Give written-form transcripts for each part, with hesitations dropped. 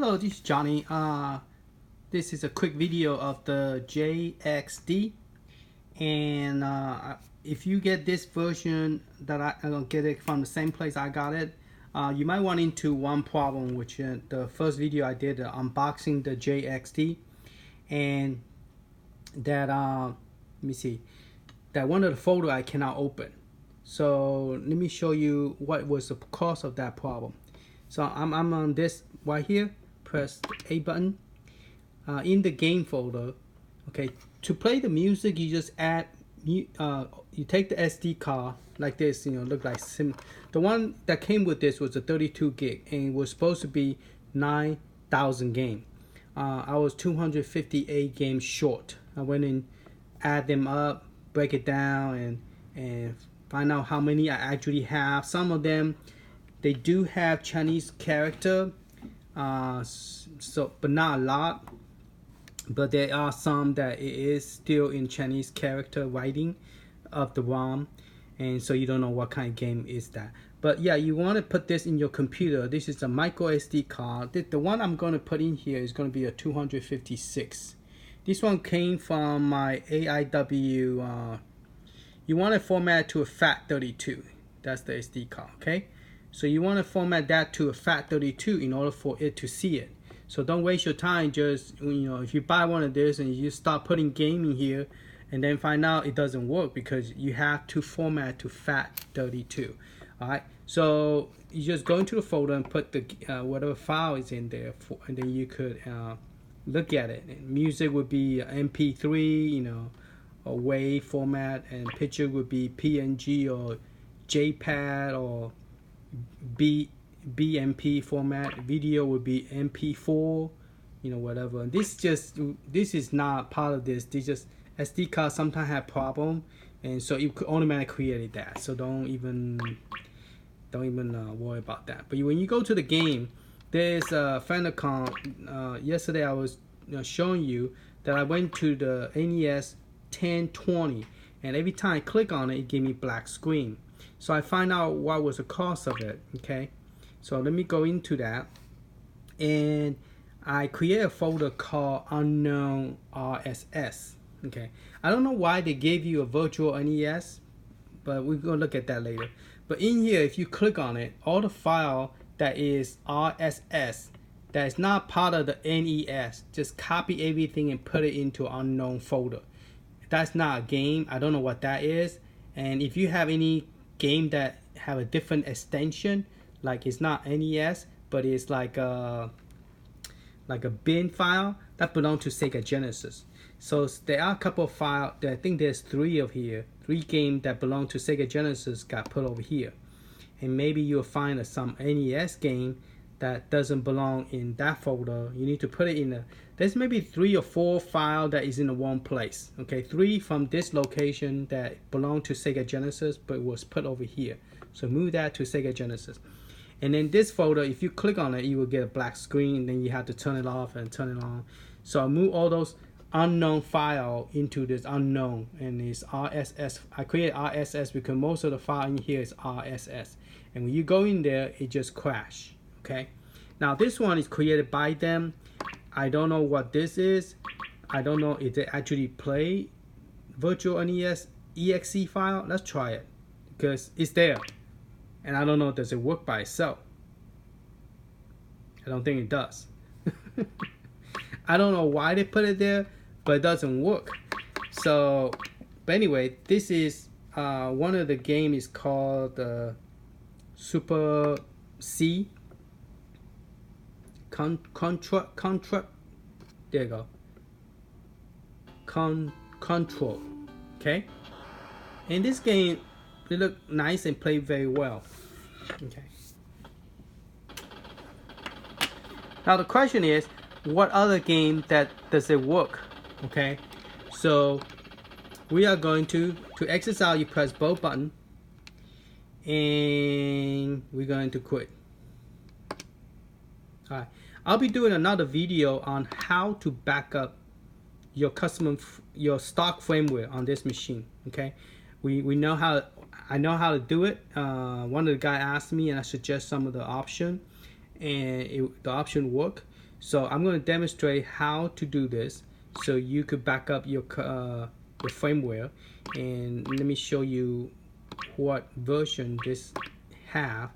Hello, this is Johnny. This is a quick video of the JXD, and if you get this version that I don't get it from the same place I got it, you might run into one problem, which the first video I did unboxing the JXD, and that let me see, that one of the folder I cannot open. So let me show you what was the cause of that problem. So I'm on this right here. Press the A button in the game folder. Okay, to play the music, you just add you take the SD card like this. Look like the one that came with this was a 32 gig and it was supposed to be 9,000 game. I was 258 games short. I went and add them up, break it down, and find out how many I actually have. Some of them, they do have Chinese character, but not a lot. But there are some that it is still in Chinese character writing of the ROM, and so you don't know what kind of game is that. But yeah, you want to put this in your computer. This is a micro SD card. The one I'm going to put in here is going to be a 256. This one came from my AIWO. You want to format to a FAT32. That's the SD card, okay? So you want to format that to a FAT32 in order for it to see it. So don't waste your time. Just if you buy one of this and you start putting game in here, and then find out it doesn't work because you have to format to FAT32. All right. So you just go into the folder and put the whatever file is in there, and then you could look at it. And music would be MP3, or WAV format, and picture would be PNG or JPEG or BMP format. Video would be MP4, whatever. And this is not part of this. This just SD cards sometimes have problem, and so you could automatically create that. So don't even worry about that. But when you go to the game, there's a Famicom. Yesterday I was showing you that I went to the NES 1020, and every time I click on it, it gave me black screen. So I find out what was the cause of it. Okay, so let me go into that, and I create a folder called unknown RSS. Okay, I don't know why they gave you a virtual NES, but we're gonna look at that later. But in here, if you click on it, all the file that is RSS that is not part of the NES, just copy everything and put it into unknown folder. That's not a game. I don't know what that is. And if you have any game that have a different extension, like it's not NES, but it's like a bin file, that belongs to Sega Genesis. So there are a couple of files. I think there's three games that belong to Sega Genesis got put over here, and maybe you'll find some NES game that doesn't belong in that folder. You need to put it in there's maybe 3 or 4 files that is in the one place. Okay, 3 from this location that belong to Sega Genesis but was put over here. So move that to Sega Genesis. And then this folder, if you click on it, you will get a black screen, and then you have to turn it off and turn it on. So I move all those unknown file into this unknown, and it's RSS. I create RSS because most of the file in here is RSS. And when you go in there, it just crash. Okay, now this one is created by them. I don't know what this is. I don't know if they actually play virtualNES.exe file. Let's try it because it's there, and I don't know, does it work by itself? I don't think it does. I don't know why they put it there, but it doesn't work. So, but anyway, this is one of the game is called Super C. Contra. There you go. Control. Okay. And this game, it look nice and play very well. Okay. Now the question is, what other game that does it work? Okay. So we are going to exit out. You press both button, and we're going to quit. All right. I'll be doing another video on how to back up your stock firmware on this machine. Okay, we know how. I know how to do it. One of the guys asked me, and I suggest some of the option, and the option work. So I'm going to demonstrate how to do this so you could back up your firmware, and let me show you what version this have.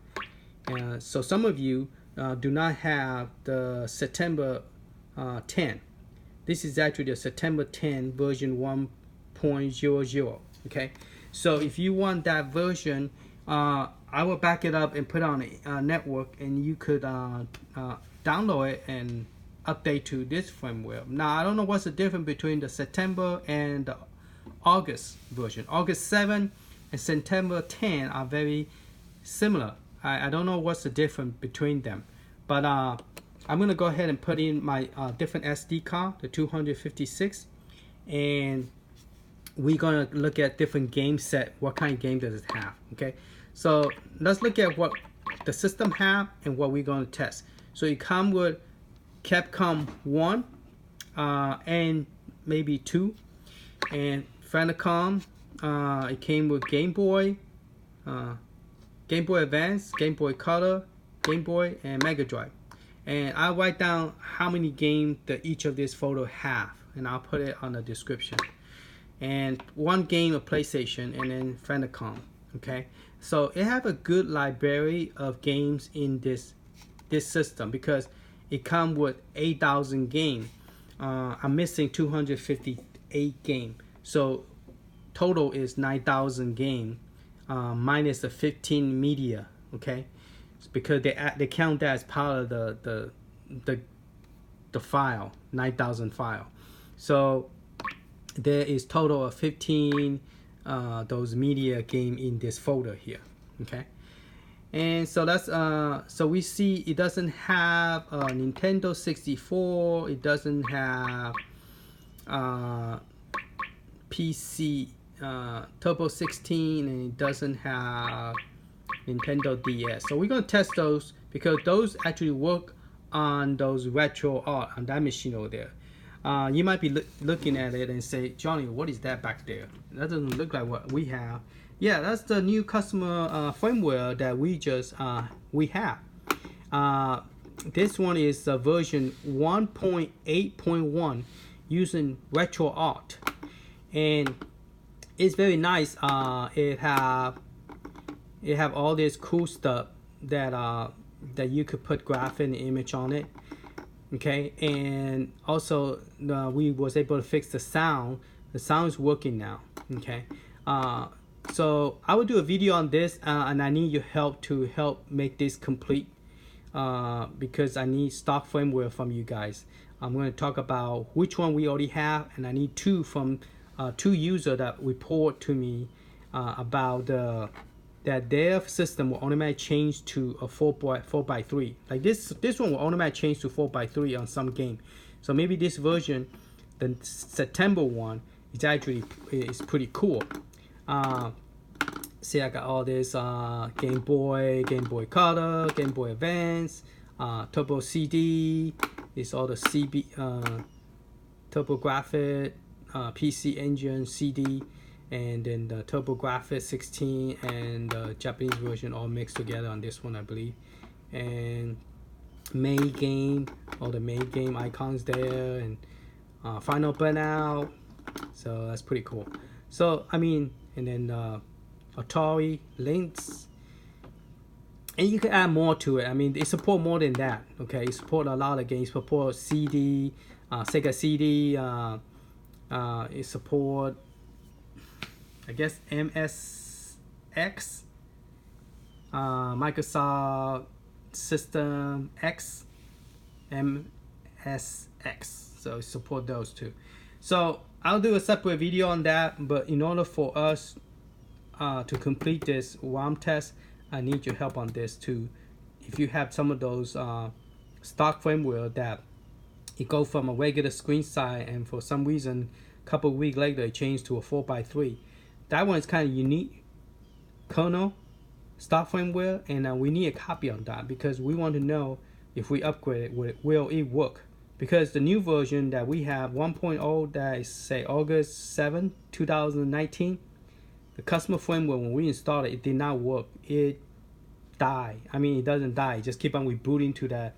So some of you do not have the September 10. This is actually the September 10 version 1.00. Okay, so if you want that version, I will back it up and put it on a network, and you could download it and update to this firmware. Now I don't know what's the difference between the September and the August version. August 7 and September 10 are very similar. I don't know what's the difference between them, but I'm gonna go ahead and put in my different SD card, the 256, and we're gonna look at different game set. What kind of game does it have? Okay, so let's look at what the system have and what we're gonna test. So it come with Capcom 1 and maybe 2, and Famicom. It came with Game Boy, Game Boy Advance, Game Boy Color, Game Boy, and Mega Drive. And I'll write down how many games that each of these photos have, and I'll put it on the description. And one game of PlayStation, and then Famicom. Okay, so it have a good library of games in this system because it comes with 8,000 games. I'm missing 258 games, so total is 9,000 games minus the 15 media. Okay, it's because they count that as part of the file, 9,000 file. So there is total of 15 those media game in this folder here. Okay, and so that's so we see it doesn't have a Nintendo 64, it doesn't have PC Turbo 16, and it doesn't have Nintendo DS. So we're gonna test those because those actually work on those retro art on that machine over there. You might be looking at it and say, Johnny, what is that back there? That doesn't look like what we have. Yeah, that's the new customer firmware that we have. This one is version 1.8.1 using retro art, and it's very nice. It have all this cool stuff that you could put graphic and image on it. Okay, and also we was able to fix the sound. The sound is working now. Okay, so I will do a video on this, and I need your help to help make this complete because I need stock firmware from you guys. I'm going to talk about which one we already have, and I need two from two users that report to me about that their system will automatically change to a 4x3. Like this one will automatically change to 4x3 on some game. So maybe this version, the September one, is actually pretty cool. See, I got all this Game Boy, Game Boy Color, Game Boy Advance, Turbo CD. It's all the CB TurboGrafx, PcEngine CD, and then the TurboGrafx 16 and the Japanese version all mixed together on this one, I believe. And May game, all the May game icons there, and Final Burnout. So that's pretty cool. So I mean, and then Atari Lynx, and you can add more to it. I mean, it support more than that. Okay, it support a lot of games. It support CD, Sega CD. It support, I guess, MSX, Microsoft System X, MSX. So it support those two. So I'll do a separate video on that. But in order for us to complete this WOM test, I need your help on this too. If you have some of those stock firmware that it go from a regular screen size, and for some reason a couple of weeks later it changed to a 4x3, that one is kind of unique kernel stock firmware, and we need a copy on that because we want to know if we upgrade it, will it work? Because the new version that we have 1.0, that is say August 7 2019, the customer firmware, when we installed it, it did not work. It died. I mean, it doesn't die. It just keep on rebooting to that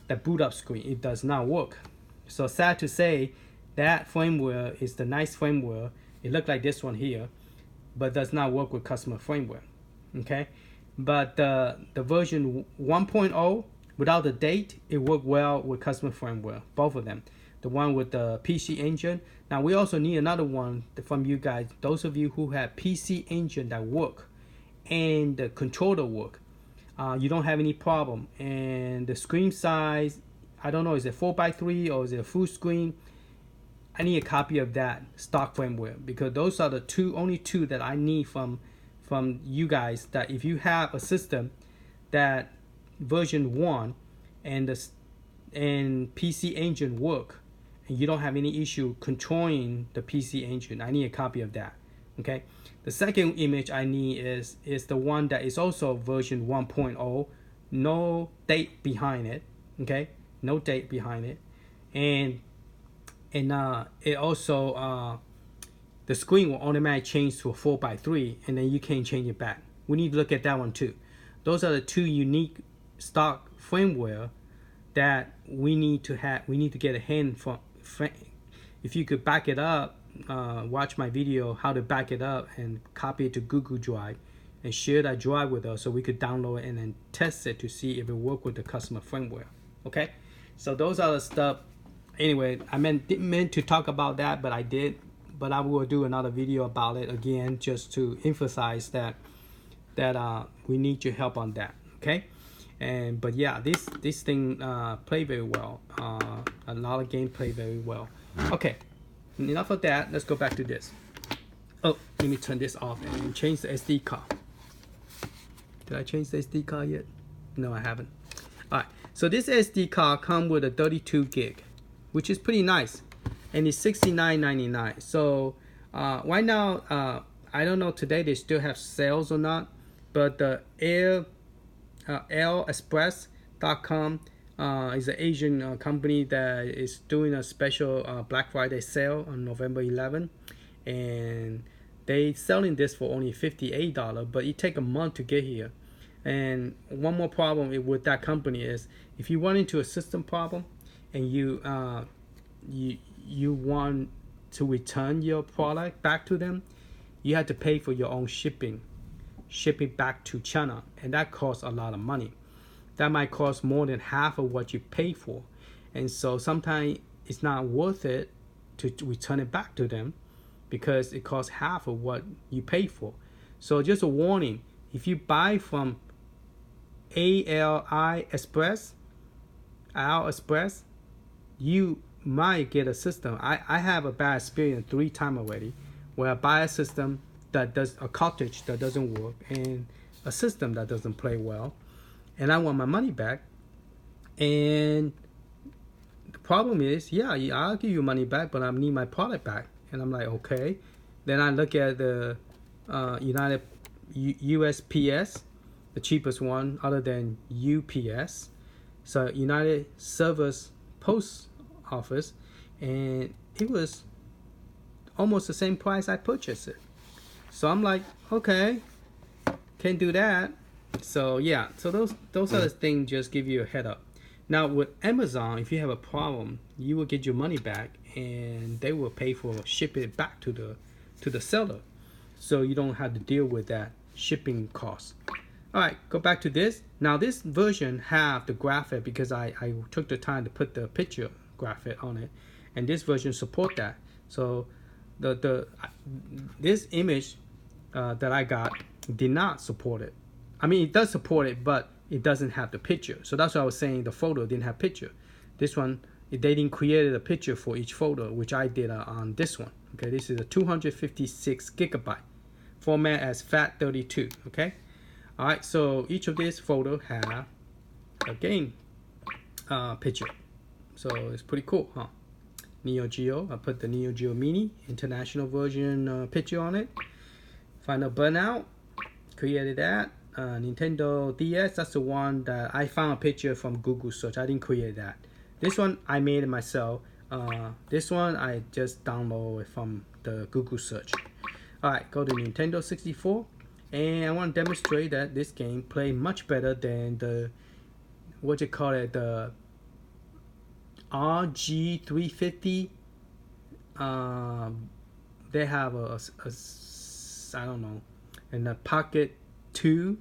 the boot up screen. It does not work. So sad to say, that firmware is the nice firmware. It looked like this one here, but does not work with customer firmware. Okay, but the version 1.0 without the date, it worked well with customer firmware, both of them. The one with the PcEngine. Now we also need another one from you guys, those of you who have PcEngine that work and the controller work. You don't have any problem, and the screen size, I don't know, is it 4:3 or is it a full screen? I need a copy of that stock firmware, because those are the only two that I need from you guys. That if you have a system that version 1 and PcEngine work, and you don't have any issue controlling the PcEngine, I need a copy of that. Okay. The second image I need is the one that is also version 1.0, no date behind it. Okay, no date behind it, and it also the screen will automatically change to a 4:3, and then you can't change it back. We need to look at that one too. Those are the two unique stock firmware that we need to have. We need to get a hand from. If you could back it up, watch my video how to back it up and copy it to Google Drive and share that drive with us, so we could download it and then test it to see if it works with the customer firmware. Okay, so those are the stuff. Anyway, I didn't mean to talk about that, but I did. But I will do another video about it again, just to emphasize that we need your help on that. Okay, but yeah, this thing play very well. A lot of game play very well. Okay, enough of that. Let's go back to this. Oh, let me turn this off and change the SD card. Did I change the SD card yet? No, I haven't. All right, so this SD card comes with a 32 gig, which is pretty nice, and it's $69.99. So right now, I don't know today they still have sales or not, but the AIWO.com is an Asian company that is doing a special Black Friday sale on November 11, and they selling this for only $58, but it take a month to get here. And one more problem with that company is, if you run into a system problem and you want to return your product back to them, you have to pay for your own shipping back to China, and that costs a lot of money. That might cost more than half of what you pay for, and so sometimes it's not worth it to return it back to them, because it costs half of what you pay for. So just a warning, if you buy from AliExpress, you might get a system. I have a bad experience 3 times already, where I buy a system that does a cartridge that doesn't work, and a system that doesn't play well, and I want my money back. And the problem is, yeah, I'll give you money back, but I need my product back. And I'm like, okay. Then I look at the USPS, the cheapest one other than UPS, so United Service Post Office, and it was almost the same price I purchased it. So I'm like, okay, can't do that. So yeah, so those are the things, just give you a head up. Now with Amazon, if you have a problem, you will get your money back, and they will pay for shipping it back to the seller, so you don't have to deal with that shipping cost. All right, go back to this. Now this version have the graphic, because I took the time to put the picture graphic on it, and this version support that. So this image that I got did not support it. I mean, it does support it, but it doesn't have the picture. So that's why I was saying the photo didn't have picture. This one, they didn't create a picture for each photo, which I did on this one. Okay, this is a 256 gigabyte format as FAT32. Okay, all right. So each of these photo have a game picture. So it's pretty cool, huh? Neo Geo. I put the Neo Geo Mini International version picture on it. Final Burnout. Created that. Nintendo DS, that's the one that I found a picture from Google search. I didn't create that. This one I made it myself. This one I just downloaded from the Google search. Alright, go to Nintendo 64, and I want to demonstrate that this game plays much better than the, what you call it, the RG350. They have a I don't know, and a Pocket 2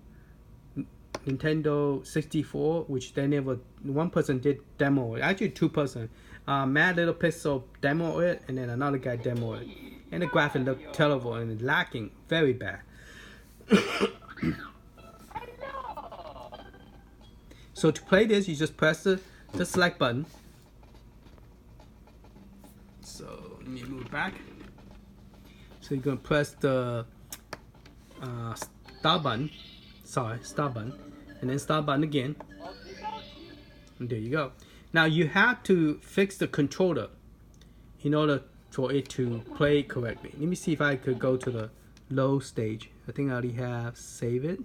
Nintendo 64, which they never, one person did demo it, actually 2 person. Mad Little Pixel demo it, and then another guy demo it, and the graphic looked terrible and lacking very bad. So to play this, you just press the select button. So let me move back. So you're gonna press the start button, and then start button again. And there you go. Now you have to fix the controller in order for it to play correctly. Let me see if I could go to the low stage. I think I already have saved it.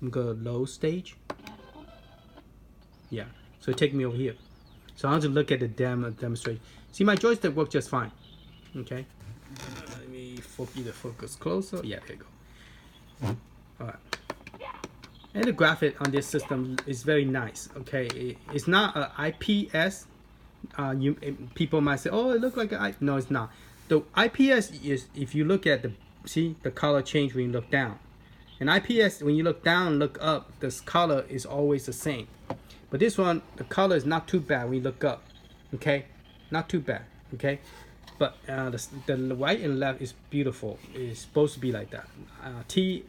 I'm gonna go to low stage. Yeah, so it take me over here. So I'll just look at the demonstration. See, my joystick works just fine. Okay. Let me either focus closer. Yeah, there you go. All right. And the graphic on this system is very nice. Okay, it's not an IPS. People might say, "Oh, it looks like an No, it's not. The IPS is, if you look at the color change when you look down. And IPS, when you look down, look up, this color is always the same. But this one, the color is not too bad when you look up. Okay, not too bad. Okay, but the right and left is beautiful. It's supposed to be like that. TFT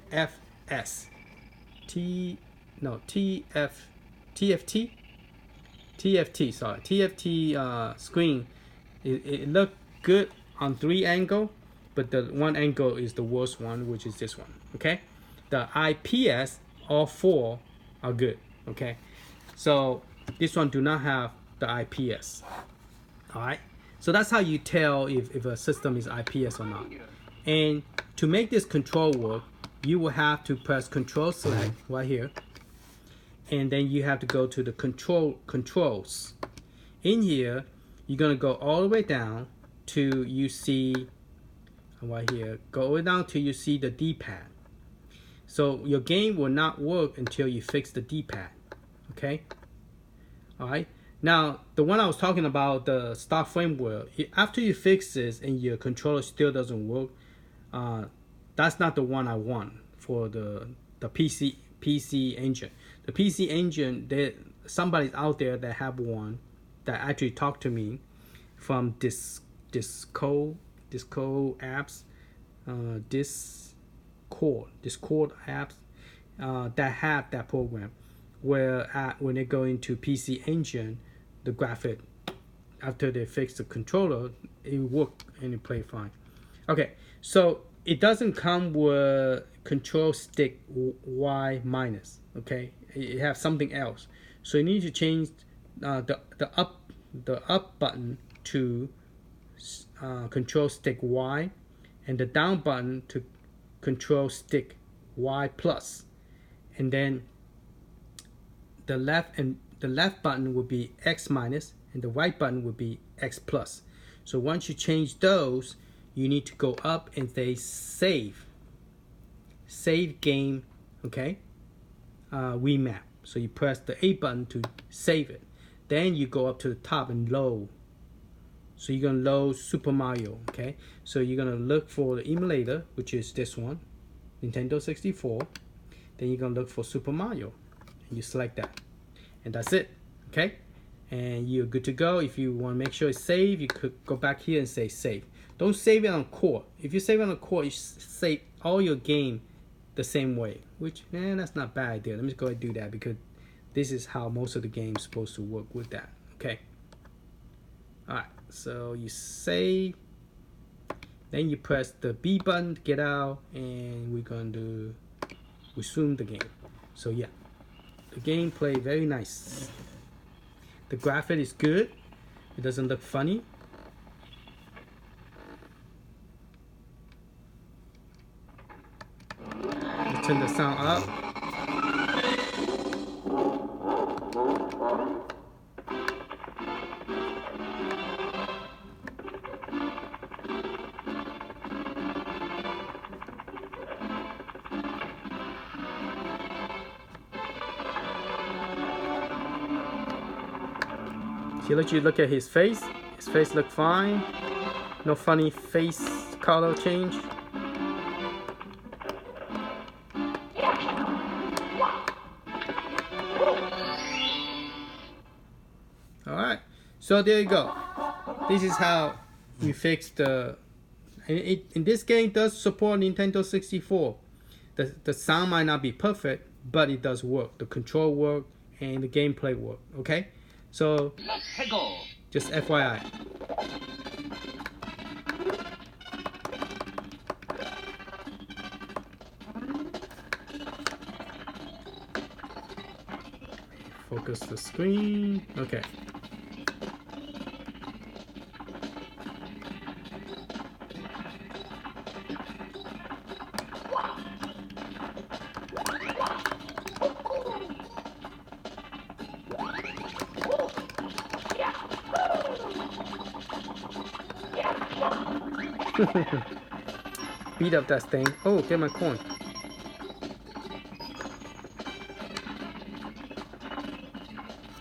screen. It looked good on 3 angle, but the 1 angle is the worst one, which is this one. Okay, the IPS, all 4 are good. Okay, so this one do not have the IPS. All right, so that's how you tell if a system is IPS or not. And to make this control work, you will have to press Control Select right here, and then you have to go to the controls. In here, you're gonna go all the way down to you see right here. Go all the way down till you see the D-pad. So your game will not work until you fix the D-pad. Okay. All right. Now the one I was talking about, the stock firmware. After you fix this and your controller still doesn't work, that's not the one I want for the PcEngine. The PcEngine, somebody's out there that have one that actually talked to me from Discord apps, Discord apps that have that program, where when they go into PcEngine, the graphic, after they fix the controller, it work and it play fine. Okay, so it doesn't come with control stick Y minus. Okay, it has something else. So you need to change the up button to control stick Y, and the down button to control stick Y plus, and then the left button would be X minus, and the right button would be X plus. So once you change those, you need to go up and say save game. Okay, remap. So you press the A button to save it. Then you go up to the top and load. So you're gonna load Super Mario. Okay, so you're gonna look for the emulator, which is this one, Nintendo 64. Then you're gonna look for Super Mario, and you select that, and that's it. Okay, and you're good to go. If you want to make sure it's saved, you could go back here and say save. Don't save it on core. If you save it on core, you save all your game the same way, which, that's not a bad idea. Let me just go ahead and do that, because this is how most of the game is supposed to work with that. Okay. All right, so you save, then you press the B button to get out, and we're going to resume the game. So yeah, the game play very nice. The graphic is good. It doesn't look funny. Let's turn the sound up. He let you look at his face. His face look fine. No funny face color change. Alright, so there you go. This is how you fix the... in this game, it does support Nintendo 64. The sound might not be perfect, but it does work. The control work and the gameplay work. Okay, so just FYI. Focus the screen. Okay. Beat up that thing. Oh, get my coin.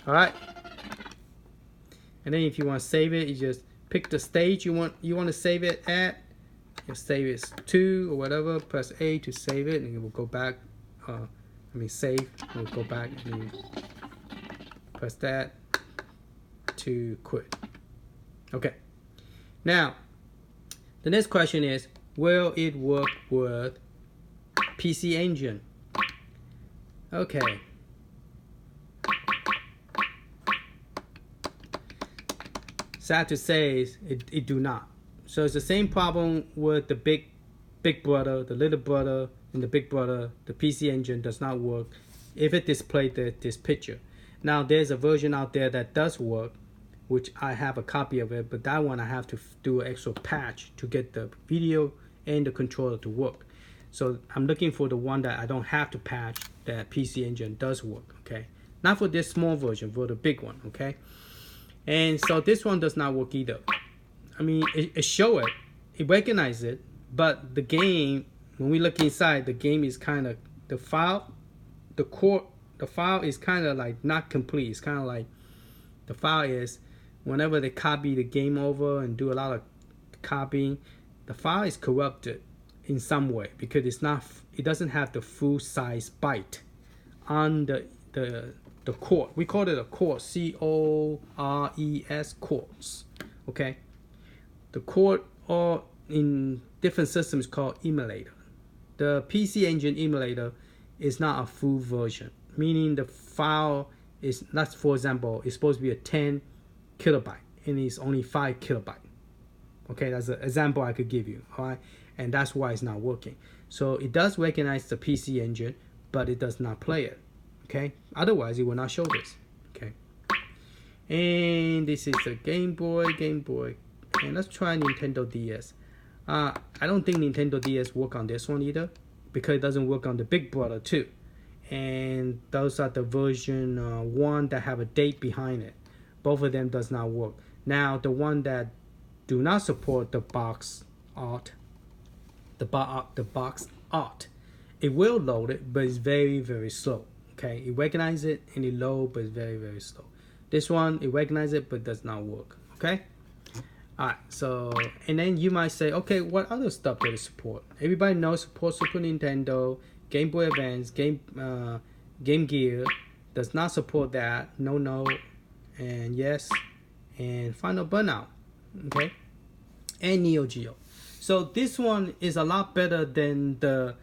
Alright. And then if you want to save it, you just pick the stage you want to save it at. You save it as 2 or whatever. Press A to save it, and it will go back. Save. It will go back, and you press that to quit. Okay. Now, the next question is, will it work with PcEngine? Okay. Sad to say, it do not. So it's the same problem with the big brother, the little brother, and the big brother. The PcEngine does not work if it displayed this picture. Now there's a version out there that does work, which I have a copy of it, but that one I have to do an extra patch to get the video and the controller to work. So I'm looking for the one that I don't have to patch, that PcEngine does work. Okay, not for this small version, for the big one. Okay. And so this one does not work either. I mean, it show it, it recognize it, but the game, when we look inside, the game is kind of, the file is kind of like not complete. It's kind of like the file is, whenever they copy the game over and do a lot of copying, the file is corrupted in some way because it doesn't have the full size byte on the core. We call it a core, C-O-R-E-S, cores. Okay, the core, or in different systems called emulator. The PcEngine emulator is not a full version, meaning the file is not, for example, it's supposed to be a 10 kilobyte and it's only 5 kilobyte. Okay, that's an example I could give you. All right, and that's why it's not working. So it does recognize the PcEngine, but it does not play it. Okay, otherwise it will not show this. Okay, and this is a Game Boy, and let's try Nintendo DS. I don't think Nintendo DS work on this one either, because it doesn't work on the big brother too, and those are the version 1 that have a date behind it. Both of them does not work. Now the one that do not support the box art, it will load it, but it's very slow. Okay, it recognizes it and it load, but it's very slow. This one, it recognizes it but does not work. Okay. Alright, so, and then you might say, okay, what other stuff does it support? Everybody knows support Super Nintendo, Game Boy Advance, Game Gear. Does not support that. No, and yes, and Final Burnout. Okay, and NeoGeo. So this one is a lot better than the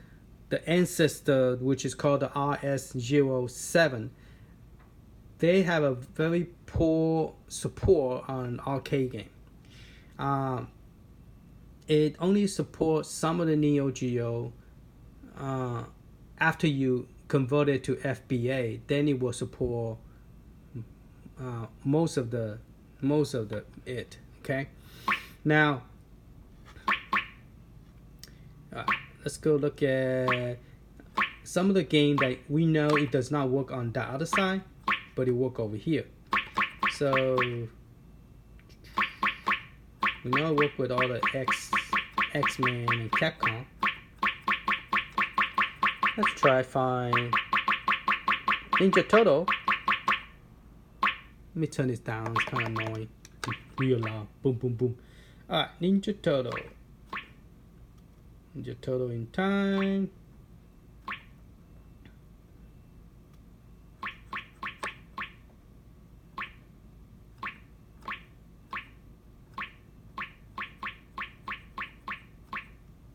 ancestor, which is called the RS07. They have a very poor support on arcade game. It only supports some of the NeoGeo. After you convert it to FBA, then it will support most of it. Okay, now let's go look at some of the game that we know it does not work on the other side, but it work over here. So we know it work with all the X-Men and Capcom. Let's try find Ninja Turtle. me turn this down. It's kind of annoying. Real loud. Boom, boom, boom. All right, Ninja Turtle. Ninja Turtle in time.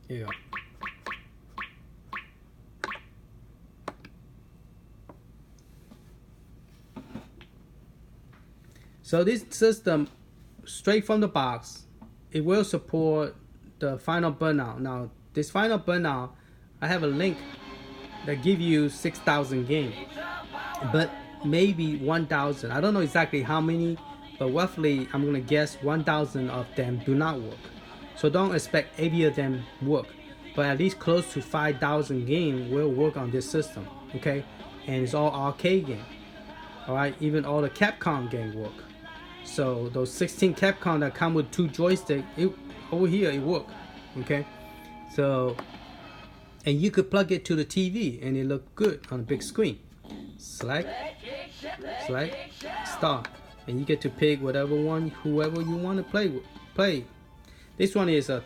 Here you go. So this system, straight from the box, it will support the final burnout. Now, this final burnout, I have a link that give you 6,000 games, but maybe 1,000. I don't know exactly how many, but roughly I'm gonna guess 1,000 of them do not work. So don't expect 80 of them work, but at least close to 5,000 games will work on this system. Okay, and it's all arcade game. All right, even all the Capcom game work. So those 16 Capcom that come with 2 joysticks, over here it work. Okay, so and you could plug it to the TV and it look good on a big screen. Select, start, and you get to pick whoever you want to play. This one is a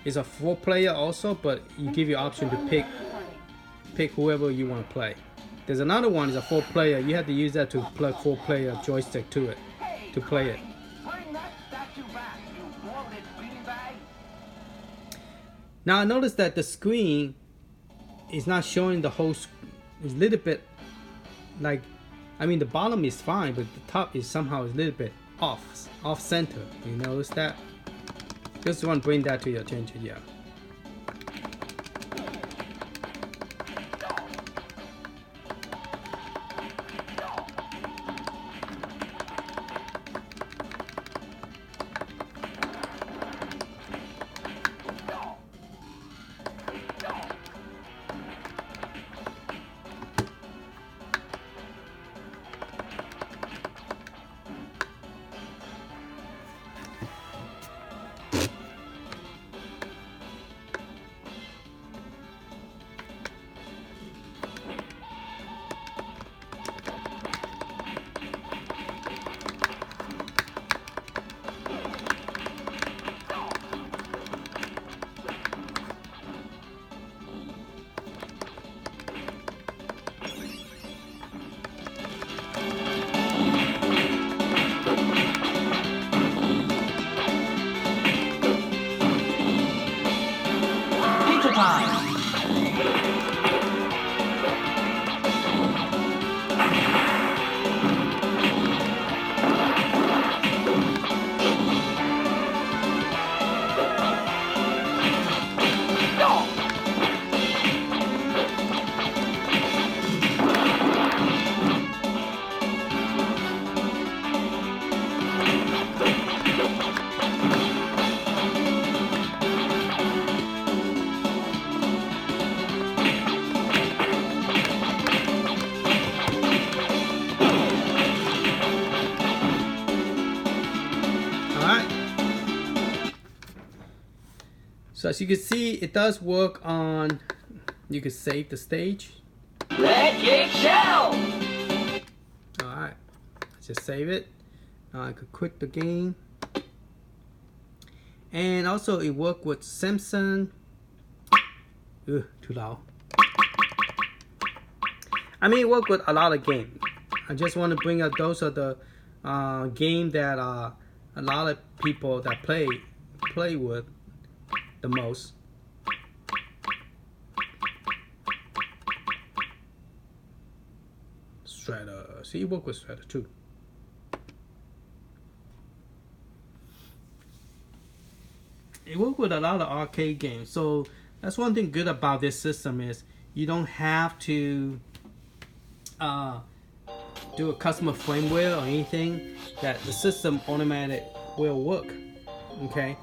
4-player also, but you give you option to pick whoever you want to play. There's another one is a 4-player. You have to use that to plug 4-player joystick to it to play it. Now I noticed that the screen is not showing the whole. It's a little bit like, I mean the bottom is fine, but the top is somehow a little bit off center. You notice that? Just want to bring that to your attention. Yeah. So as you can see, it does work on, you can save the stage. Magic Shell! Alright, just save it. Now I could quit the game. And also it worked with Simpson. Ugh, too loud. I mean, it worked with a lot of games. I just want to bring up those are the game that a lot of people that play with the most. Shredder. See, you work with Shredder too. It works with a lot of arcade games. So that's one thing good about this system is you don't have to do a custom firmware or anything. That the system automatic will work. Okay,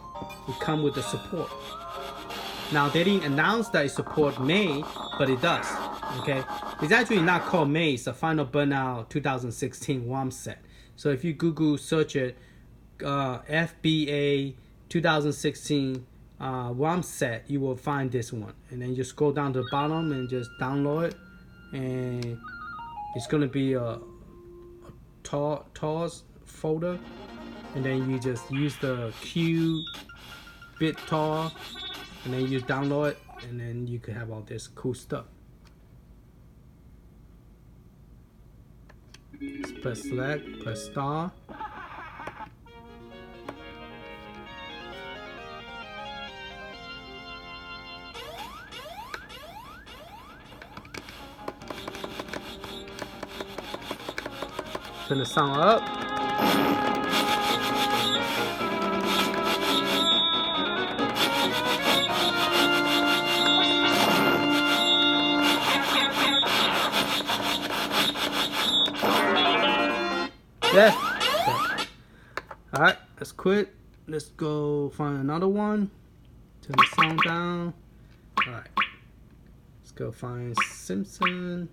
it comes with the support. Now they didn't announce that it support May, but it does. Okay, it's actually not called May. It's a Final Burnout 2016 ROM set. So if you Google search it, FBA 2016 ROM set, you will find this one, and then you just scroll down to the bottom and just download it, and it's gonna be a TARS folder, and then you just use the Q bit tar, and then you download it, and then you can have all this cool stuff. Just press select, press star. Turn the sound up. Yeah. Okay. Alright, let's quit. Let's go find another one. Turn the sound down. Alright. Let's go find Simpson.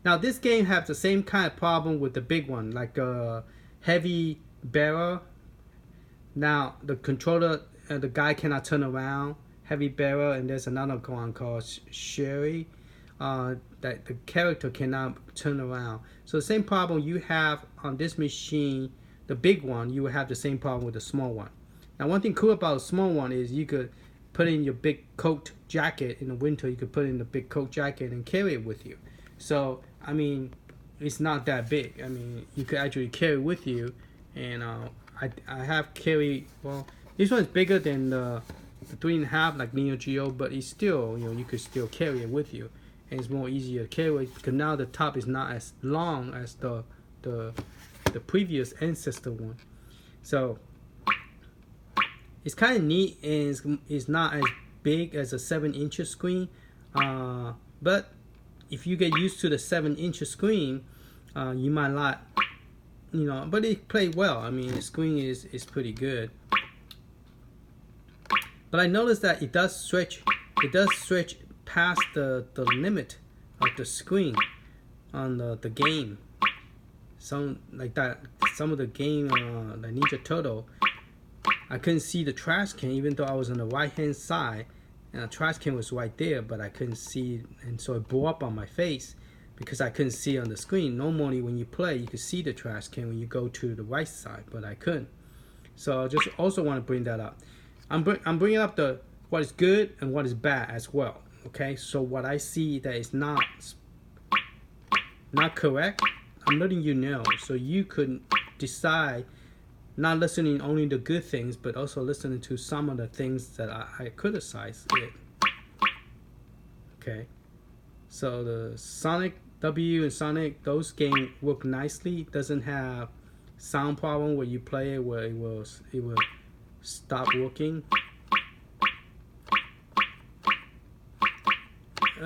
Now this game has the same kind of problem with the big one, like a heavy barrel. Now the controller, the guy cannot turn around. Heavy barrel, and there's another one called Sherry. That the character cannot turn around. So the same problem you have on this machine, the big one, you will have the same problem with the small one. Now one thing cool about the small one is you could put in your big coat jacket in the winter. You could put in the big coat jacket and carry it with you. So I mean, it's not that big. I mean, you could actually carry it with you. And I have carry. Well, this one is bigger than the 3.5 like NeoGeo, but it's still, you could still carry it with you, and it's more easier to carry because now the top is not as long as the previous ancestor one. So it's kind of neat, and it's not as big as a 7-inch screen, but if you get used to the 7-inch screen, you might not, but it played well. I mean, the screen is pretty good. But I noticed that it does stretch past the limit of the screen on the game. Some like that. Some of the game, like Ninja Turtle, I couldn't see the trash can even though I was on the right hand side. And the trash can was right there, but I couldn't see, and so it blew up on my face because I couldn't see on the screen. Normally, when you play, you could see the trash can when you go to the right side, but I couldn't. So I just also want to bring that up. I'm bringing up what is good and what is bad as well. Okay, so what I see that is not correct, I'm letting you know, so you could decide. Not listening only the good things, but also listening to some of the things that I criticize it. Okay, so the Sonic W and Sonic, those games work nicely. It doesn't have sound problem where you play it where it will stop working.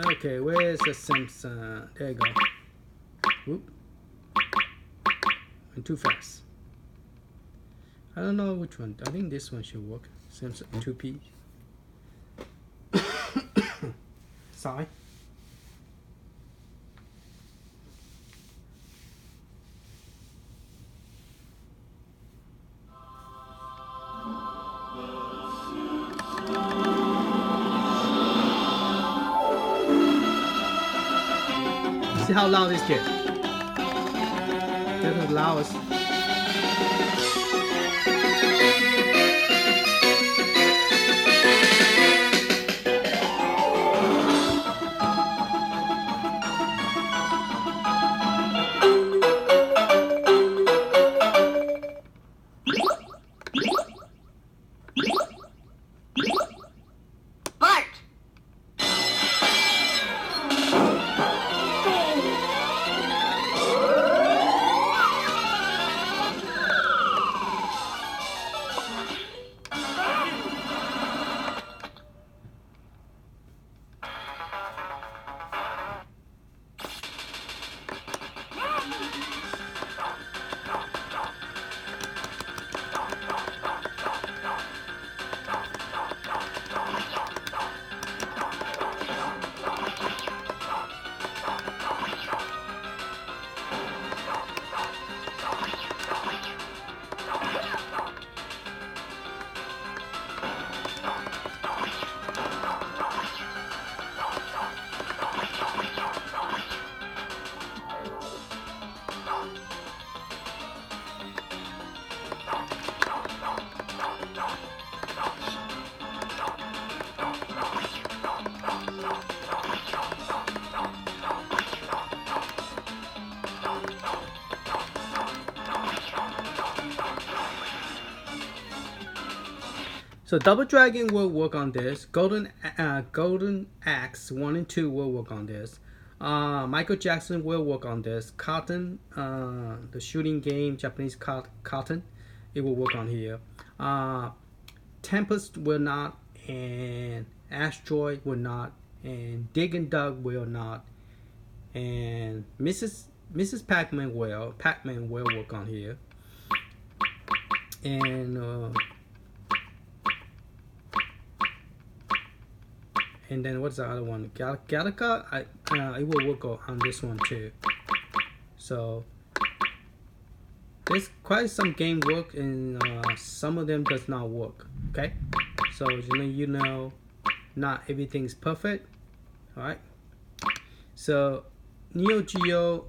Okay, where's the Simpson? There you go. Whoop. Went too fast. I don't know which one. I think this one should work. Simpson 2P. Sorry. See how loud this gets. This is loudest. So Double Dragon will work on this. Golden Axe 1 and 2 will work on this. Michael Jackson will work on this. Cotton, the shooting game, Japanese Cotton, it will work on here. Tempest will not, and Asteroid will not, and Dig and Dug will not, and Mrs. Pac-Man will work on here. And then what's the other one? Galaga, it will work on this one too. So there's quite some game work, and some of them does not work. Okay, so you know, not everything's perfect. All right. So NeoGeo,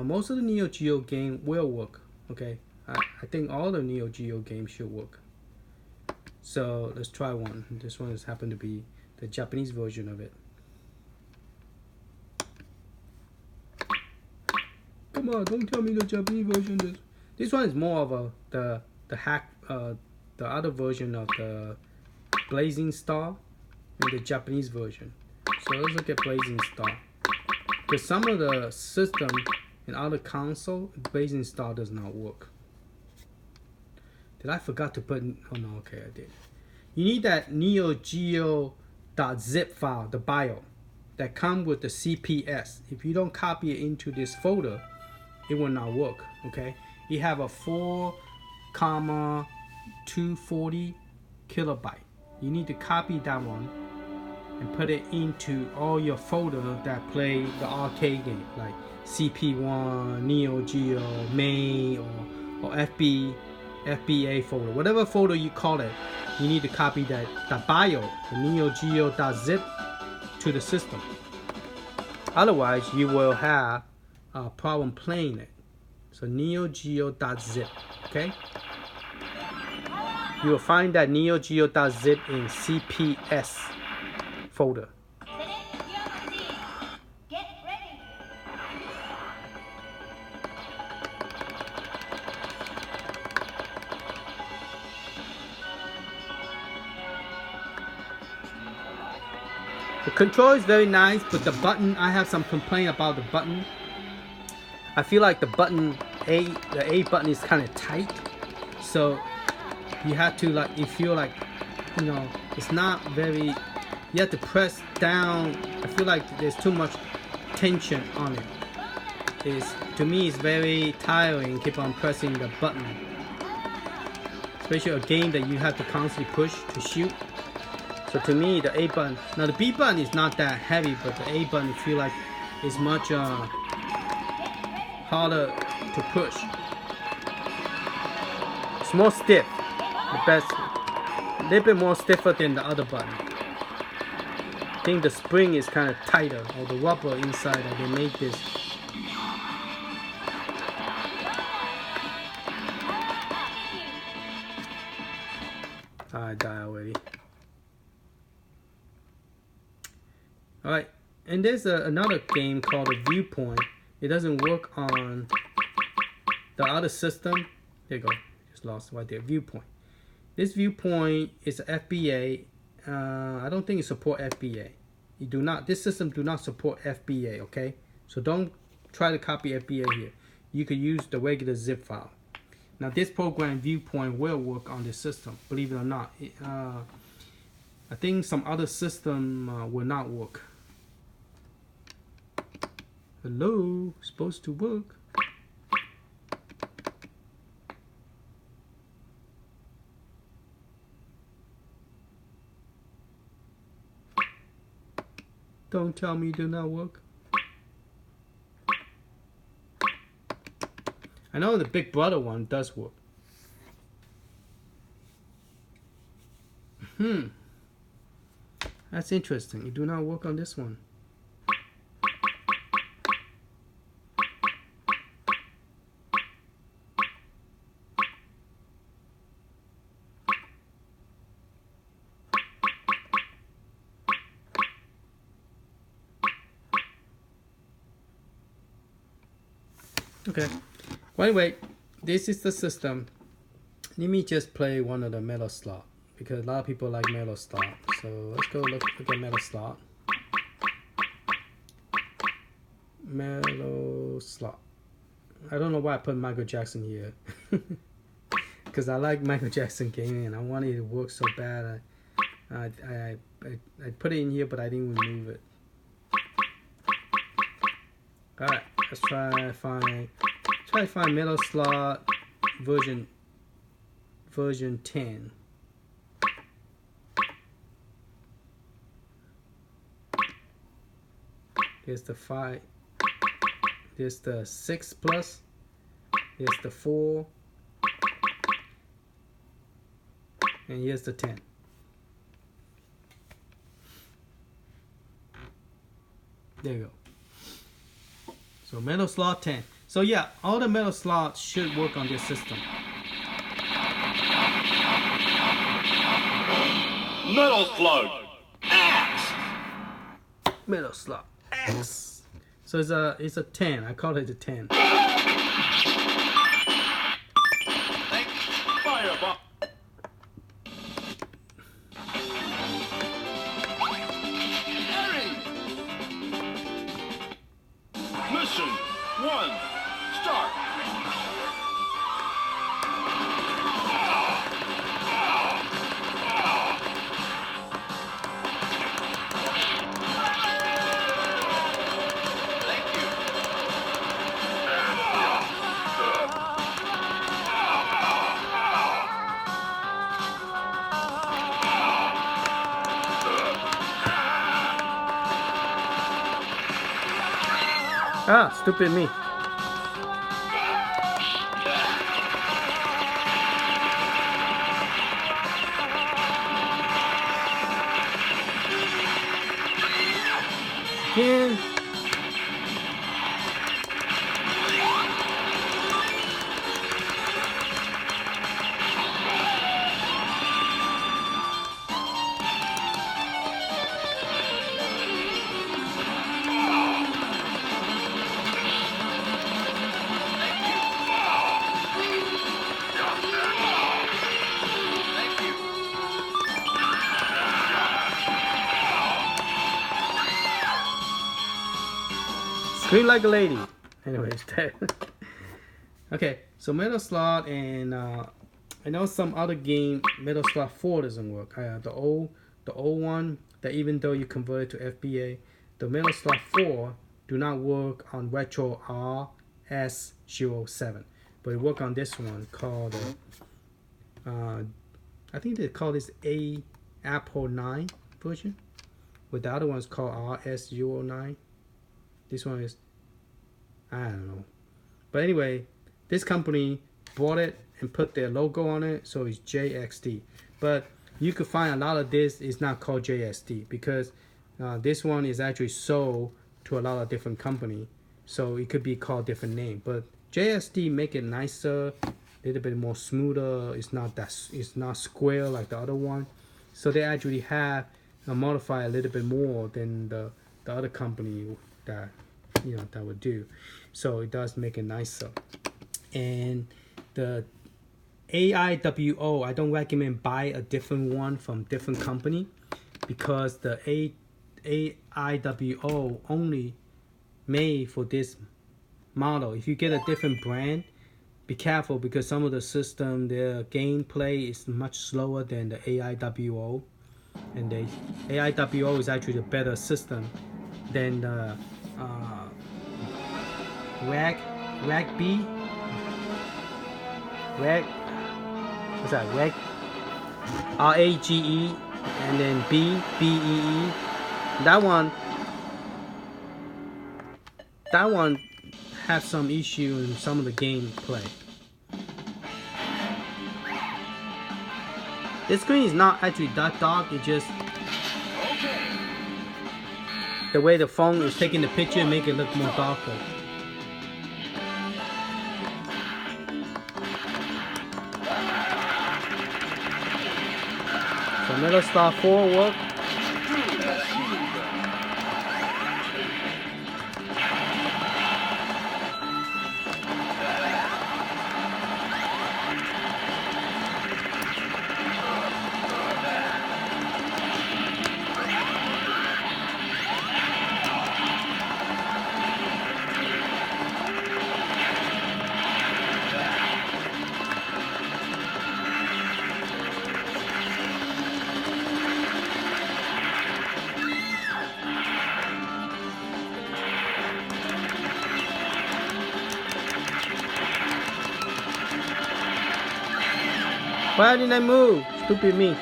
most of the NeoGeo game will work. Okay, I think all the NeoGeo games should work. So let's try one. This one has happened to be the Japanese version of it. Come on, don't tell me the Japanese version. This one is more of the hack, the other version of the Blazing Star, and the Japanese version. So let's look at Blazing Star. Because some of the system in other console, Blazing Star does not work. Did I forgot to put? Oh no, okay, I did. You need that NeoGeo.zip file, the bio, that come with the CPS. If you don't copy it into this folder, it will not work. Okay, you have a 4,240 kilobyte. You need to copy that one and put it into all your folder that play the arcade game, like CP1, NeoGeo, main, or FBA folder, whatever folder you call it. You need to copy that bio, the NeoGeo.zip, to the system. Otherwise, you will have a problem playing it. So NeoGeo.zip, okay? You will find that NeoGeo.zip in CPS folder. The control is very nice, but the button, I have some complaint about the button. I feel like the button the A button is kind of tight, so you have to, like, you feel like, you know, it's not very, you have to press down. I feel like there's too much tension on it. To me, it's very tiring, keep on pressing the button, especially a game that you have to constantly push to shoot. So to me, the A button, now the B button is not that heavy, but the A button, I feel like is much harder to push. It's more stiff, the best, a little bit more stiffer than the other button. I think the spring is kind of tighter, or the rubber inside that they make this. I died already. Alright, and there's another game called the Viewpoint. It doesn't work on the other system. There you go, just lost right there. Viewpoint. This Viewpoint is a FBA. I don't think it supports FBA. This system do not support FBA. Okay, so don't try to copy FBA here. You could use the regular zip file. Now this program Viewpoint will work on this system. Believe it or not, I think some other system will not work. Hello, supposed to work. Don't tell me it do not work. I know the Big Brother one does work. That's interesting. It do not work on this one. Okay. Well, anyway, this is the system. Let me just play one of the Metal Slug. because a lot of people like Metal Slot. So let's go look at Metal Slot. Metal Slot. I don't know why I put Michael Jackson here. Because I like Michael Jackson game and I wanted it to work so bad. I put it in here, but I didn't remove it. Alright, let's try to find Metal Slot version 10. Here's the 5. Here's the 6 plus. Here's the 4. And here's the 10. There you go. So Metal Slot 10. So yeah, all the Metal Slots should work on this system. Metal Slug X. Metal Slot X. So it's a 10. I call it a 10. Fireball. Mission 1. Start. Ah, stupid me. Again. Scream like a lady. Anyways, okay. So Metal Slot and I know some other game Metal Slot 4 doesn't work. The old one that even though you convert it to FBA, the Metal Slot 4 do not work on Retro RS07, but it work on this one called I think they call this Apple 9 version, but the other one is called RS09. This one is, I don't know. But anyway, this company bought it and put their logo on it, so it's JXD. But you could find a lot of this is not called JXD because this one is actually sold to a lot of different company, so it could be called different name. But JXD make it nicer, a little bit more smoother. It's not square like the other one. So they actually have modify a little bit more than the other company that that would do. So it does make it nicer. And the AIWO, I don't recommend buy a different one from different company because the AIWO only made for this model. If you get a different brand, be careful because some of the system, their gameplay is much slower than the AIWO, and the AIWO is actually a better system than the what's that? RAGE and then BEE. That one has some issue in some of the gameplay. This screen is not actually that dark. It's just the way the phone is taking the picture and make it look more darker. So Metal Slot 4 work. Why didn't I move? Stupid me.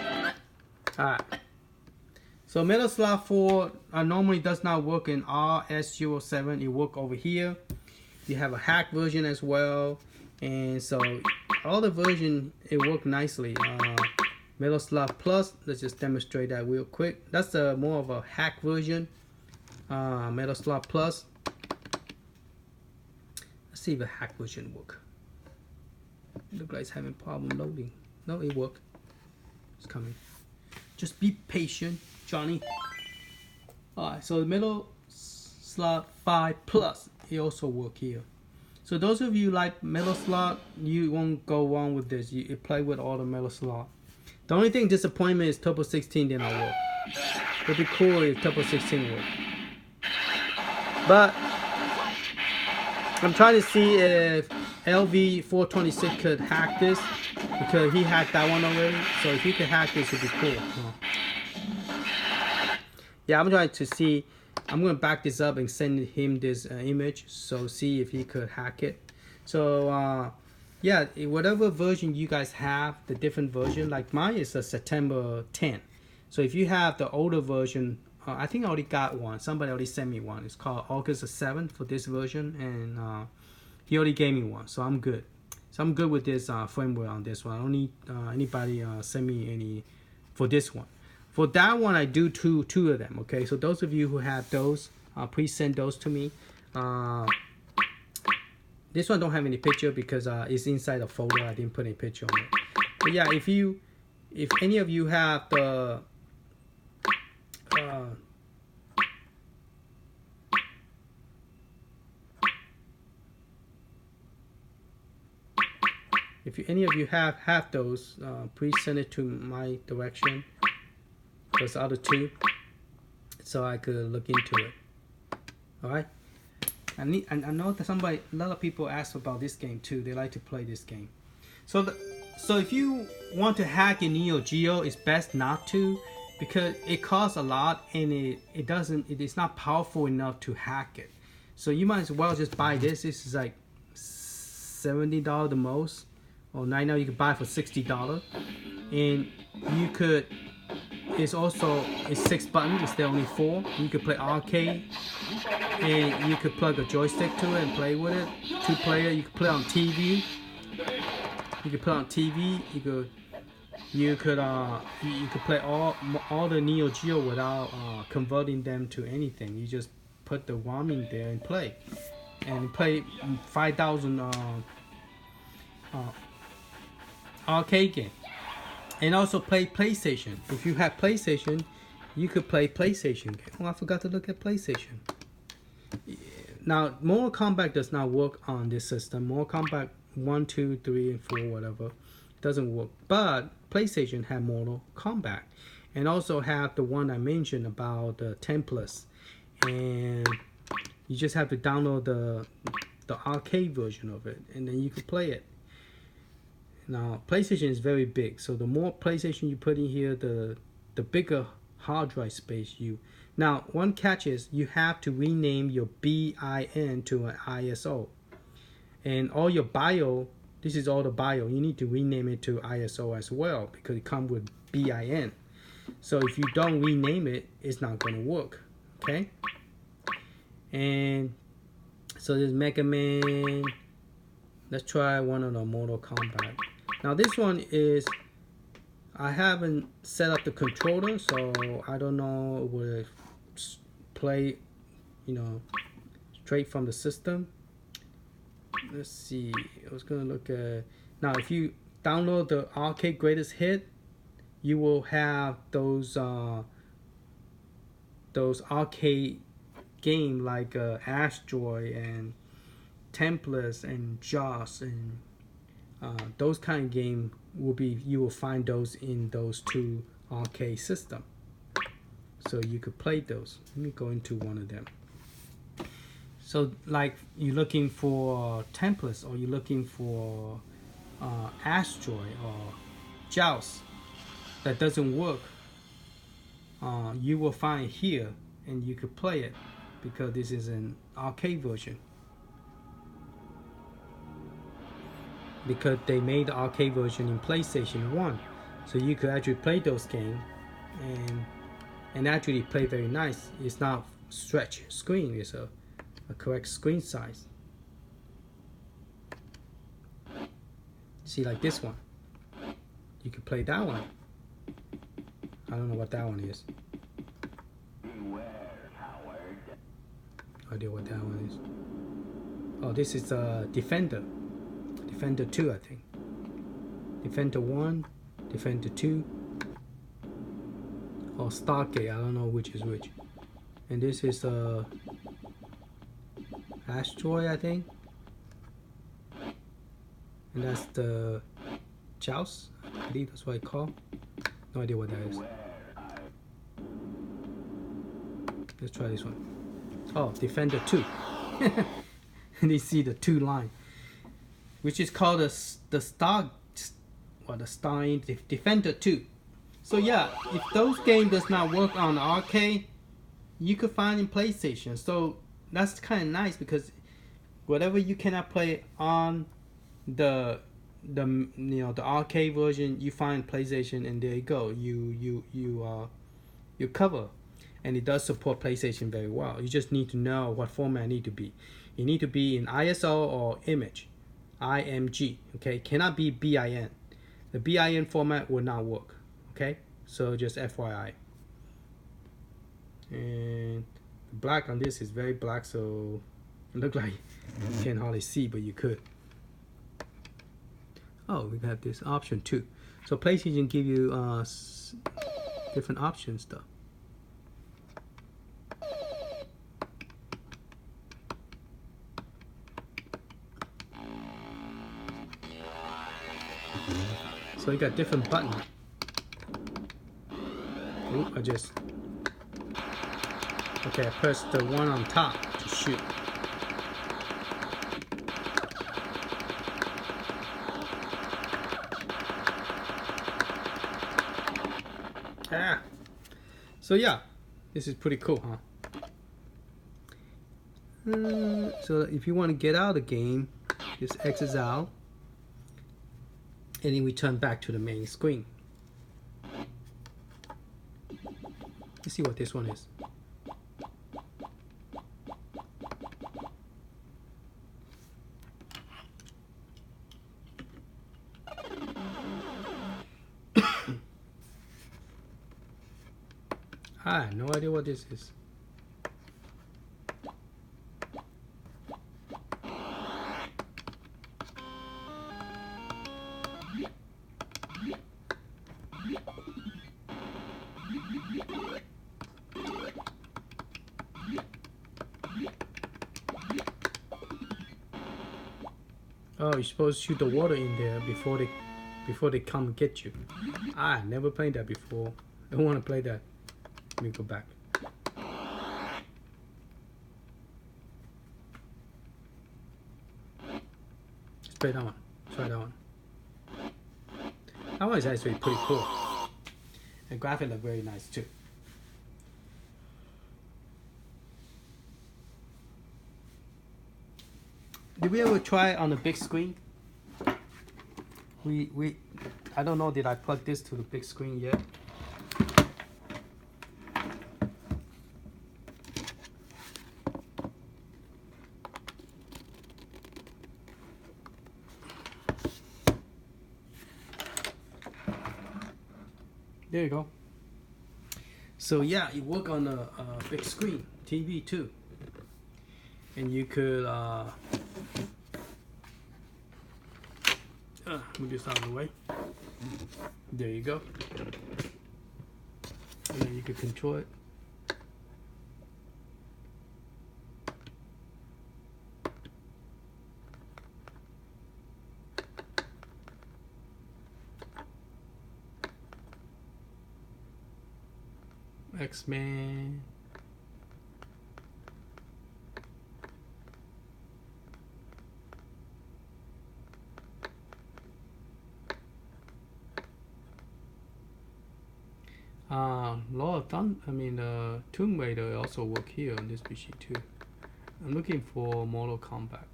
Alright. So Metal Slug 4 normally does not work in RS07. It works over here. You have a hack version as well. And so all the version, it worked nicely. Metal Slug Plus, let's just demonstrate that real quick. That's more of a hack version. Metal Slug Plus. Let's see if the hack version work. Looks like it's having problem loading. No, it worked. It's coming. Just be patient, Johnny. Alright, so the Metal Slug 5 Plus, it also work here. So those of you like Metal Slug, you won't go wrong with this. You play with all the Metal Slug. The only thing disappointment is Turbo 16 did not work. It'd be cool if Turbo 16 worked. But I'm trying to see if LV426 could hack this, because he hacked that one already. So if he could hack this, it'd be cool. Yeah, I'm trying to see. I'm gonna back this up and send him this image, so see if he could hack it. So yeah, whatever version you guys have, the different version, like mine is a September 10. So if you have the older version, I think I already got one. Somebody already sent me one. It's called August 7th for this version, and he already gave me one, so I'm good. So I'm good with this firmware on this one. I don't need anybody send me any for this one. For that one, I do two of them. Okay, so those of you who have those, please send those to me. This one don't have any picture because it's inside a folder. I didn't put any picture on it. But yeah, if any of you have the if any of you have those, please send it to my direction. Those other two, so I could look into it. All right. I know that a lot of people ask about this game too. They like to play this game. So if you want to hack in NeoGeo, it's best not to, because it costs a lot and it's not powerful enough to hack it. So you might as well just buy this. This is like $70 the most, or right now you can buy it for $60, and you could. It's 6 buttons instead of only 4. You could play arcade, and you could plug a joystick to it and play with it. 2-player. You could play on TV. You could play on TV. You could play all the NeoGeo without converting them to anything. You just put the ROM in there and play 5,000 arcade game. And also play PlayStation. If you have PlayStation, you could play PlayStation game. Oh, I forgot to look at PlayStation. Now, Mortal Kombat does not work on this system. Mortal Kombat 1, 2, 3, and 4, whatever, doesn't work. But PlayStation have Mortal Kombat, and also have the one I mentioned about the templates. And you just have to download the arcade version of it, and then you can play it. Now, PlayStation is very big, so the more PlayStation you put in here, the bigger hard drive space you. Now, one catch is you have to rename your BIN to an ISO, and all your BIO. This is all the BIO. You need to rename it to ISO as well, because it comes with BIN. So if you don't rename it, it's not going to work. Okay. And so there's Mega Man. Let's try one of the Mortal Kombat. Now this one is, I haven't set up the controller, so I don't know will it play, straight from the system. Let's see. I was gonna look at, now if you download the Arcade Greatest Hit, you will have those arcade game like Asteroid and Templates and Jaws and those kind of game will be, you will find those in those two arcade system, so you could play those. Let me go into one of them. So like you're looking for Templates, or you're looking for Asteroid or Jaws that doesn't work, you will find here and you could play it, because this is an arcade version. because they made the arcade version in PlayStation 1, so you could actually play those games and actually play very nice. It's not stretch screen, it's a correct screen size. See, like this one, you could play that one. I don't know what that one is. No idea what that one is. Oh, this is a Defender 2, I think. Defender 1, Defender 2, or Stargate, I don't know which is which. And this is a Asteroid, I think. And that's the Joust, I believe that's what I call. No idea what that is. Let's try this one. Oh, Defender 2. And you see the 2 line, which is called the Star, what, the Star Defender 2. So yeah, if those games does not work on the arcade, you could find in PlayStation. So that's kind of nice, because whatever you cannot play on the arcade version, you find PlayStation, and there you go. You cover, and it does support PlayStation very well. You just need to know what format it need to be. It need to be in ISO or image, IMG. Okay, cannot be BIN. The BIN format will not work. Okay, so just FYI. And the black on this is very black, so it looks like you can't hardly see, but you could. Oh, we have this option too. So PlayStation give you different options though. So you got different buttons. Ooh, okay, I pressed the one on top to shoot. Ah. So yeah, this is pretty cool, huh? So if you want to get out of the game, just exit out, and then we turn back to the main screen. Let's see what this one is. I have no idea what this is. Oh, you're supposed to shoot the water in there before they come and get you. I never played that before. I want to play that. Let me go back. Let's play that one. Try that one. That one is actually pretty cool. And graphics look very nice too. Did we ever try on the big screen? I don't know, did I plug this to the big screen yet? There you go. So yeah, it work on a big screen TV too, and you could move this out of the way. There you go. And then you could control it. X-Men. Law of Thunder, Tomb Raider also work here on this PC too. I'm looking for Mortal Kombat.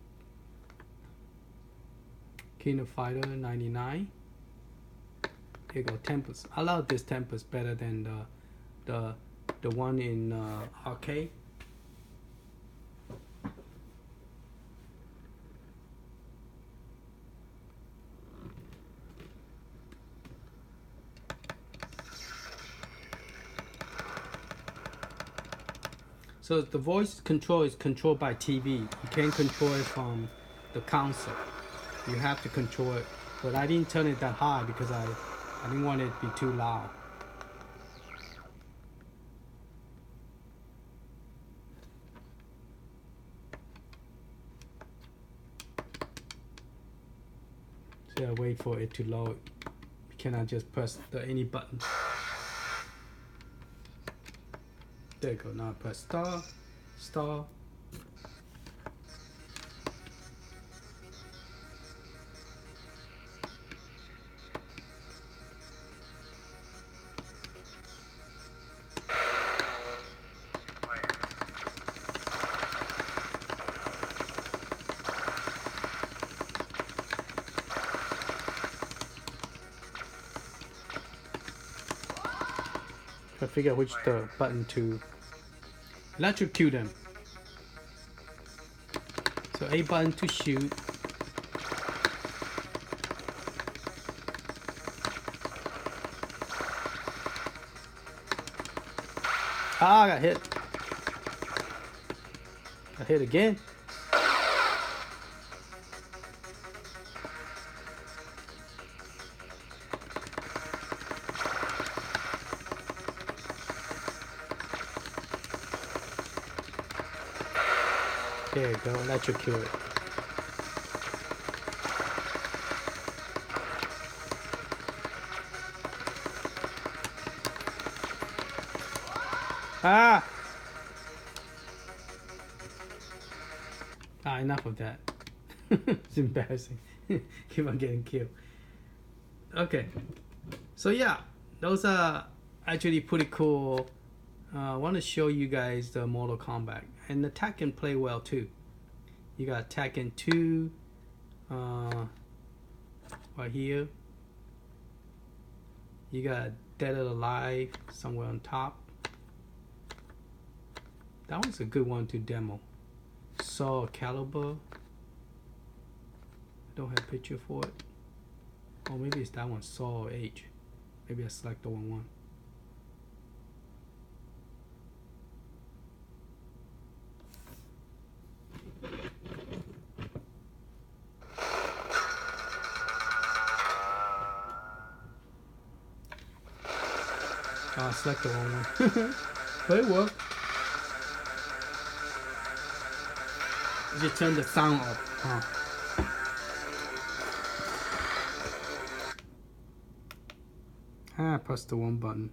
King of Fighter 99. Here you go, Tempest. I love this Tempest better than the one in arcade. So the voice control is controlled by TV. You can't control it from the console. You have to control it. But I didn't turn it that high because I didn't want it to be too loud. So I wait for it to load. You cannot just press any button. There you go. Now press star, star. I figure which the button to electrocute them. So A button to shoot. Ah, I got hit. Got hit again. There you go, electrocute it. Ah! Ah, enough of that. It's embarrassing. Keep on getting killed. Okay. So yeah, those are actually pretty cool. I want to show you guys the Mortal Kombat. And the Tekken play well too. You got Tekken 2 right here. You got Dead or Alive somewhere on top. That one's a good one to demo. Saw Calibur. I don't have a picture for it. Oh, maybe it's that one, Saw H. Maybe I select the wrong one. Oh, I select the wrong one. But it worked. You just turn the sound up. Huh. I pressed the wrong button.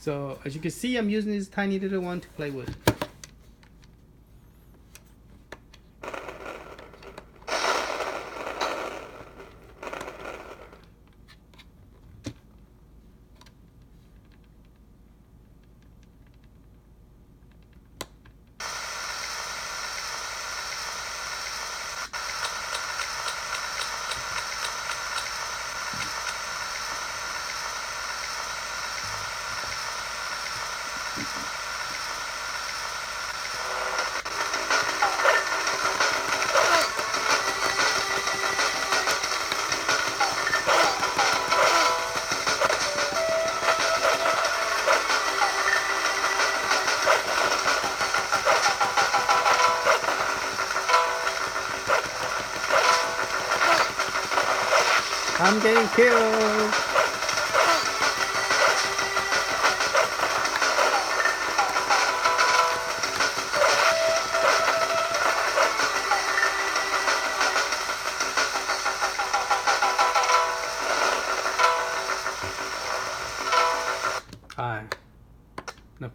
So as you can see, I'm using this tiny little one to play with. I'm getting killed.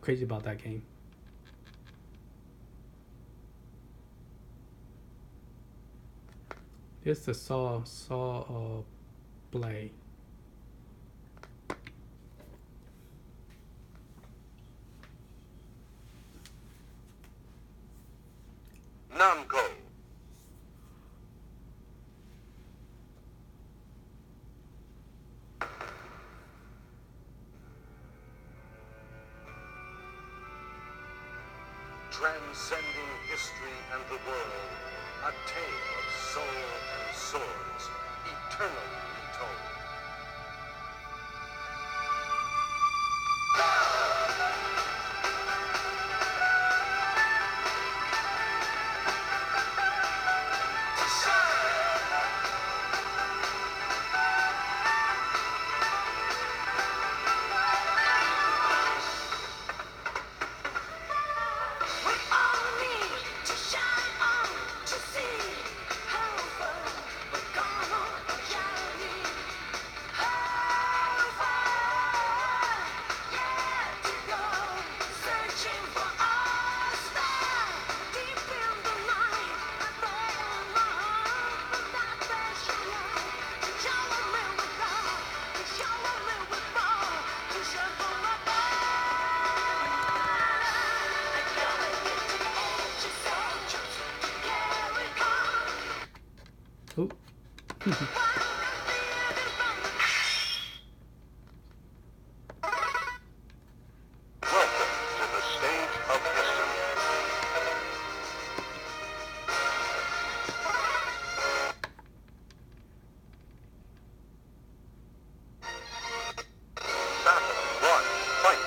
crazy about that game. Here's the saw blade. Namco. Transcending history and the world, a tale of soul and swords, eternally retold. Oh. Welcome to the stage of history. Battle 1, fight!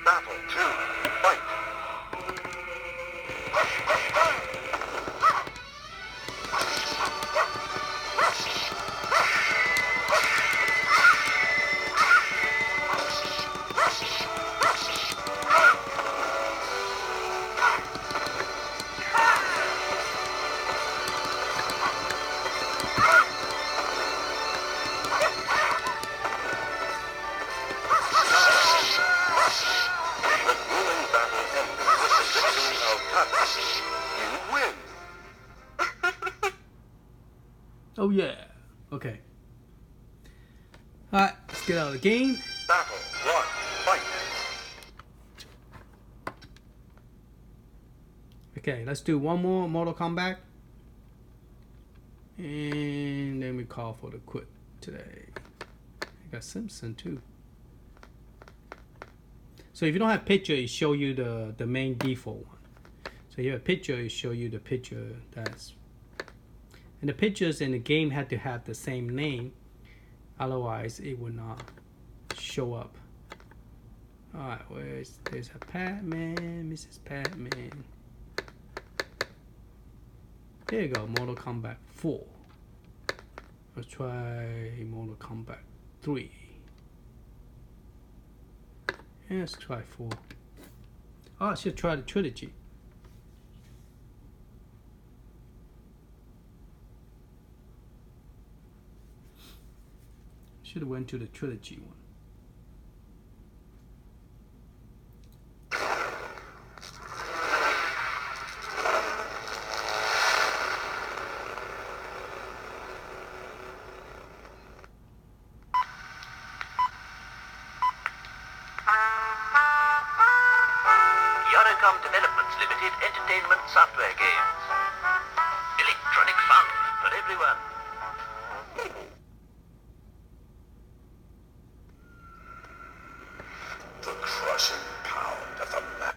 Battle 2, fight! You win! Oh yeah. Okay. Alright, let's get out of the game. Battle 1, fight! Okay, let's do one more Mortal Kombat. And then we call for the quit today. I got Simpson too. So if you don't have picture, it show you the main default one. So you have a picture, it show you the picture that's, and the pictures in the game had to have the same name, otherwise it would not show up. Alright, there's a Pac-Man, Mrs. Pac-Man. There you go, Mortal Kombat 4. Let's try Mortal Kombat 3. And let's try 4. Oh, I should try the trilogy. Should have went to the trilogy one. Unicom Developments Limited Entertainment Software Games. Electronic fun for everyone. The crushing pound of the map.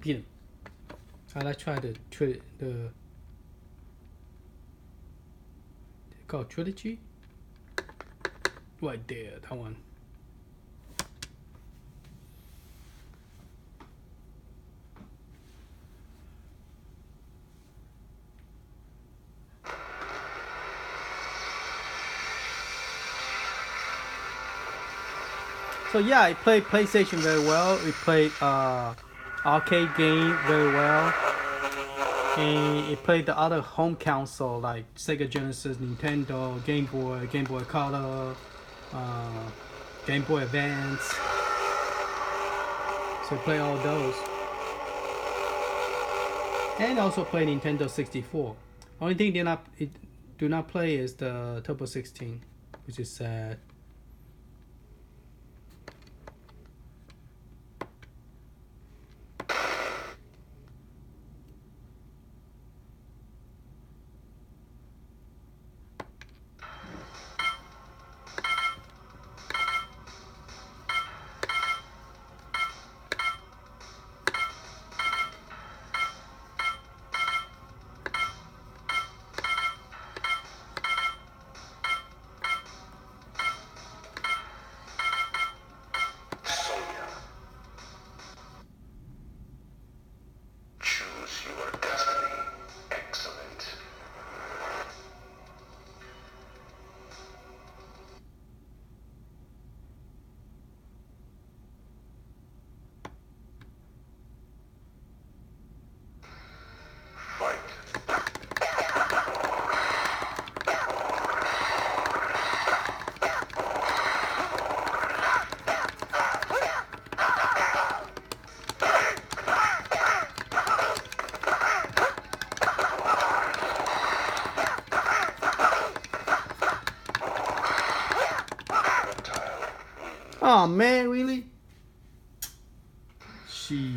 Beat him. I try the called trilogy. Right there, that one. So yeah, I played PlayStation very well. We played arcade game very well, and it played the other home console like Sega Genesis, Nintendo, Game Boy, Game Boy Color, Game Boy Advance. So play all those, and also play Nintendo 64. Only thing it do not play is the Turbo 16, which is sad. Oh man, really? She.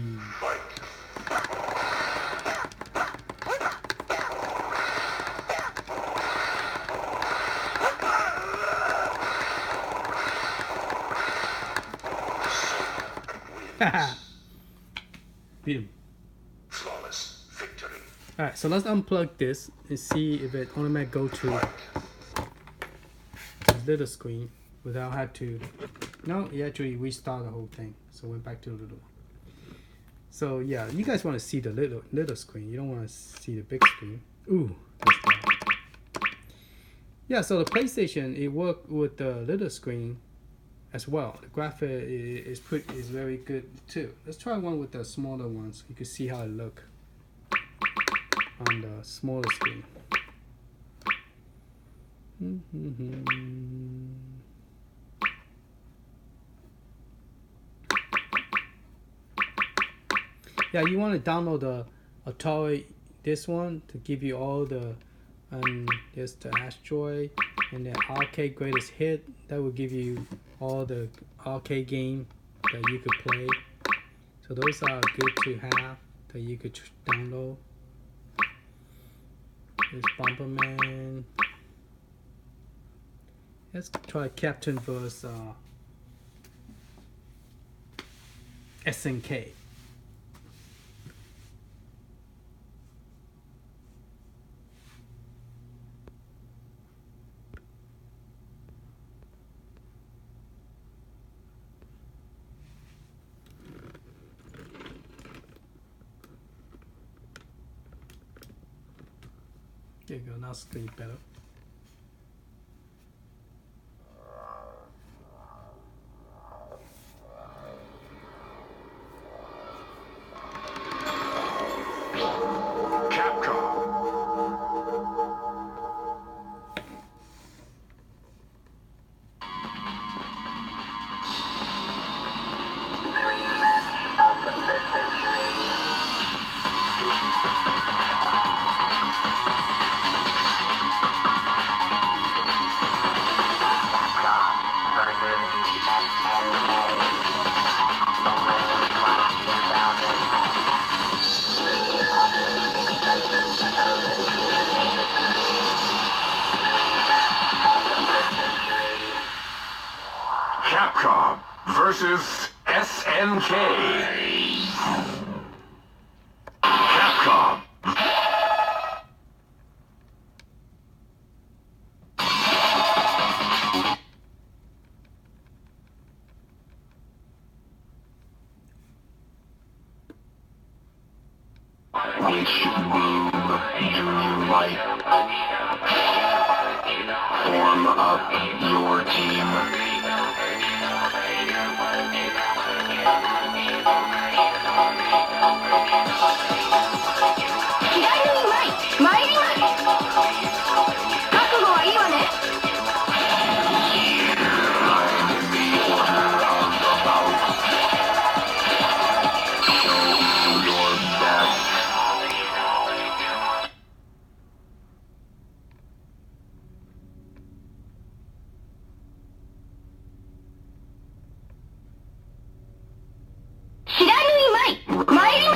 Beat him. Flawless victory. Alright, so let's unplug this and see if it automatically go to the little screen without had to. No, it actually restart the whole thing. So went back to the little one. So yeah, you guys want to see the little screen. You don't want to see the big screen. Ooh. Yeah, so the PlayStation, it worked with the little screen as well. The graphic is very good too. Let's try one with the smaller ones. You can see how it look on the smaller screen. Yeah, you want to download the Atari, this one, to give you all the, there's the Asteroid and the Arcade Greatest Hit. That will give you all the arcade game that you could play. So those are good to have that you could download. There's Bomberman. Let's try Captain vs. SNK. There you go, now it's getting better. Capcom versus SNK. Capcom. Which move do you like? Form up your team.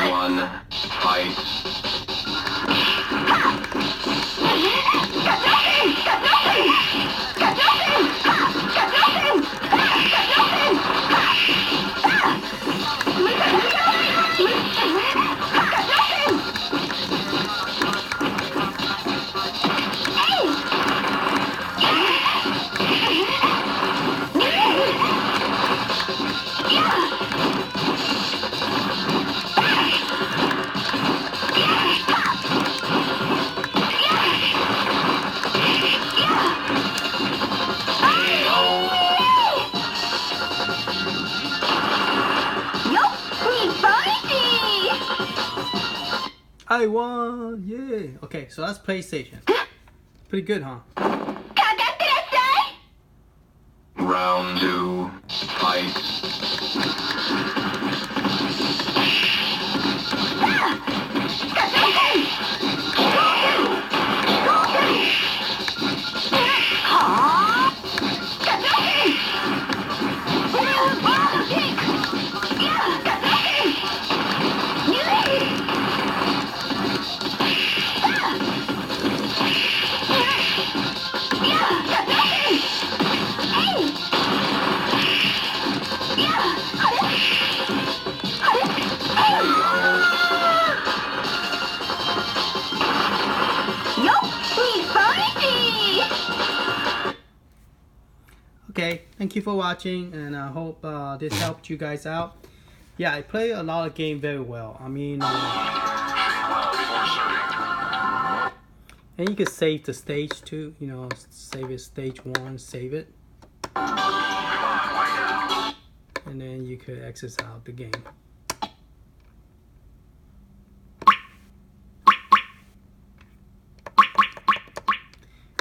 One fight. I won! Yeah! Okay, so that's PlayStation. Pretty good, huh? Round 2, fight. Okay, thank you for watching, and I hope this helped you guys out. Yeah, I play a lot of games very well. I mean, and you can save the stage too. You know, save it stage 1, save it, and then you could exit out the game.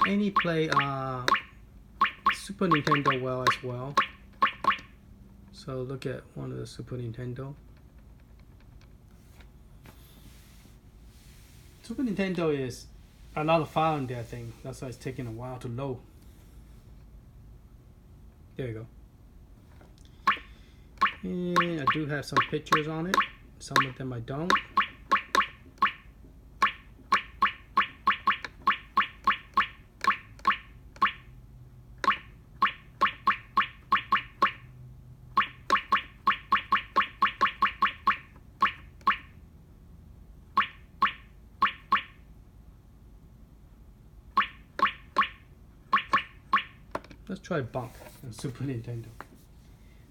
And you play Super Nintendo well as well. So look at one of the Super Nintendo. Super Nintendo is a lot of file in there thing. That's why it's taking a while to load. There you go. And I do have some pictures on it. Some of them I don't. Let's try Bunk on Super Nintendo.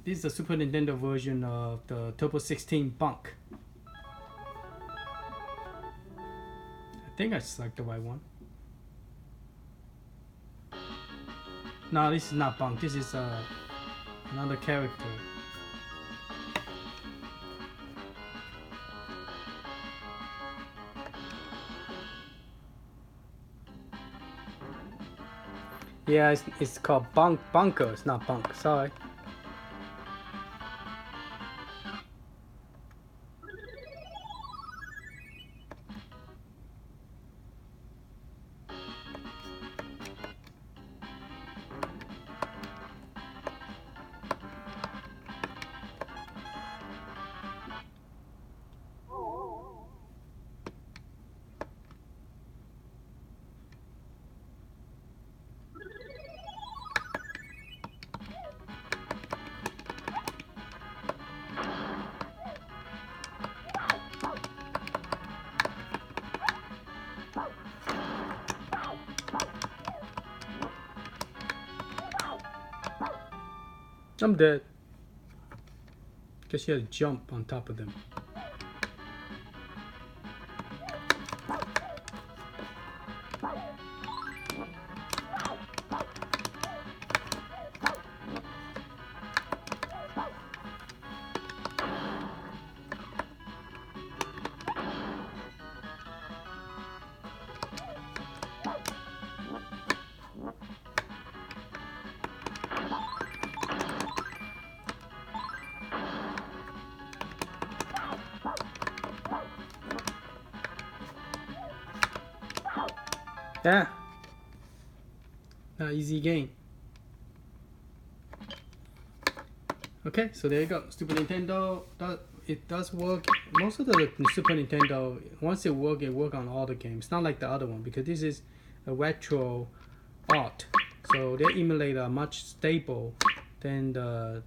This is the Super Nintendo version of the Turbo 16 Bunk. I think I selected the right one. No, this is not Bunk. This is another character. Yeah, it's called Bunker. It's not Bunk. Sorry. I'm dead. Guess you had to jump on top of them. Yeah. Not easy game. Okay, so there you go. Super Nintendo. It does work. Most of the Super Nintendo, once it works on all the games. Not like the other one, because this is a retro art. So their emulator are much stable than the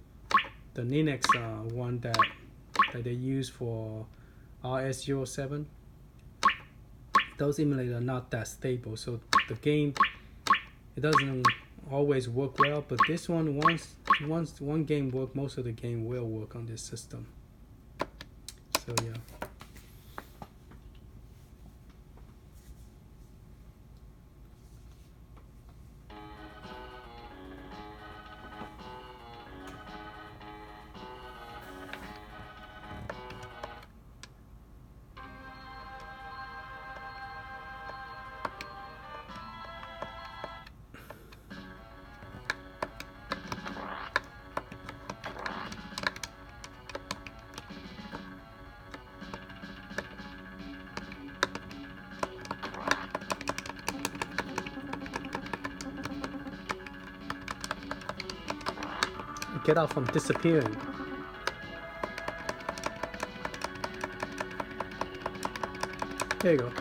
Linux one that they use for RS-07. Those emulators are not that stable, so the game, it doesn't always work well. But this one, once one game works, most of the game will work on this system. So yeah. Get out from disappearing. There you go.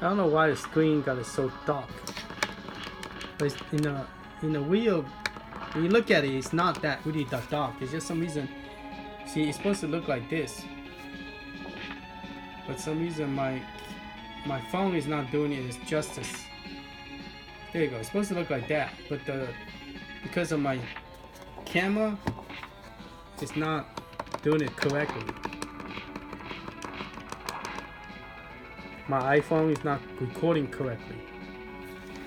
I don't know why the screen got it so dark. But it's in the wheel, when you look at it, it's not that really that dark. It's just some reason. See, it's supposed to look like this, but some reason my phone is not doing it justice. There you go. It's supposed to look like that, but because of my camera, it's not doing it correctly. My iPhone is not recording correctly.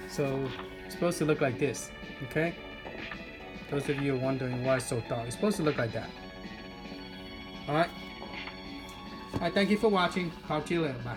So it's supposed to look like this, okay? Those of you are wondering why it's so dark. It's supposed to look like that. Alright? Alright, thank you for watching. Talk to you later. Bye.